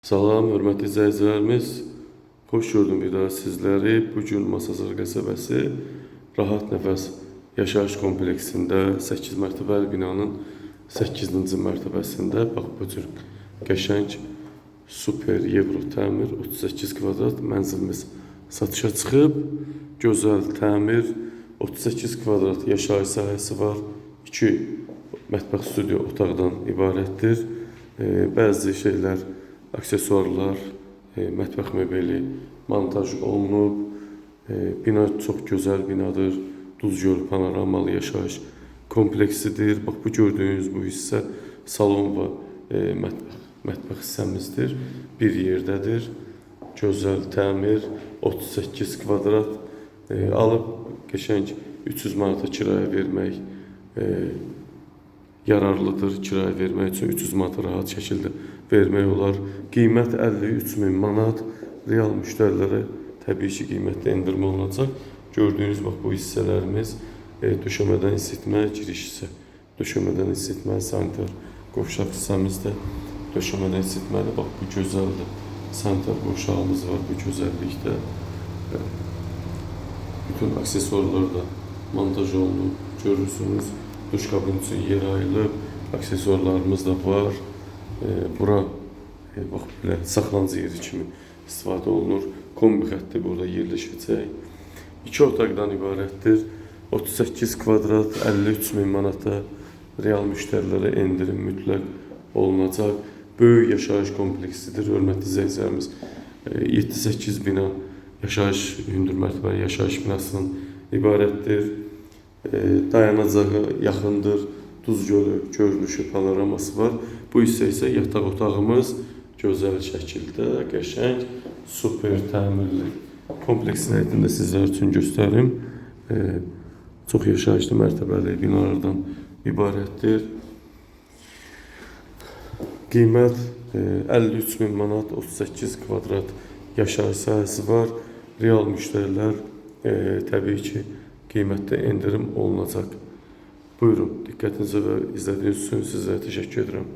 Salam, hörmətli izləyicilərimiz. Xoş gördüm bir daha sizləri. Bugün Masazır qəsəbəsi Rahat Nəfəs yaşayış kompleksində 8 mərtəbəli binanın 8-ci mərtəbəsində bax bu cür qəşəng super Euro təmir 38 kvadrat mənzilimiz satışa çıxıb. Gözəl təmir 38 kvadrat yaşayış sahəsi var. 2 mətbəx studiyo otaqdan ibarətdir. Bəzi şeylər, aksesuarlar, mətbəx möbeli montaj olunub. Bina çox gözəl binadır. Duzgöl panoramalı yaşayış kompleksidir. Bax bu gördüyünüz bu hissə salon və mətbəx hissəmizdir. Bir yerdədir. Gözəl təmir 38 kvadrat alıb qəşəng 300 manata kirayə vermək yararlıdır. Kirayə vermək üçün 300 manata rahat şəkildə vermək olar. Qiymət 53.000 manat. Real müştərilərə təbii ki, qiymətdə endirmə olunacaq. Gördüyünüz bax bu hissələrimiz döşəmədən isitmə giriş hissə. Döşəmədən isitmə, sanitar qovşaq hissəmizdə döşəmədən isitməli. Bax bu gözəldir. Sanitar qovşağımız var bu gözəllikdə. Bütün aksesuarlar da montaj olunub. Görürsünüz. Duş kabini üçün yer ayrılıb. Aksesuarlarımız da var. Bura bax belə saxlanıcı yeri kimi istifadə olunur. Kombi xətti burada yerləşəcək. 2 otaqdan ibarətdir. 38 kvadrat 53.000 manata real müştərilərə endirim mütləq olunacaq. Böyük yaşayış kompleksidir. Hörmətli izləyicilərimiz 7-8 bina yaşayış, hündür mərtəbəli yaşayış binasından ibarətdir. Dayanacağı yaxındır. Duz gölü görünüşü, panoraması var. Bu hissə isə yataq otağımız gözəl şəkildə, qəşəng, super təmirli kompleksin həyətində sizlər üçün göstərim. Çox yaşayışlı mərtəbəli binalardan ibarətdir. Qiymət 53.000 manat, 38 kvadrat yaşayış sahəsi var. Real müştərilər təbii ki, qiymətdə endirim olunacaq. Buyurun, diqqətinizə və izlədiyiniz üçün sizlərə təşəkkür edirəm.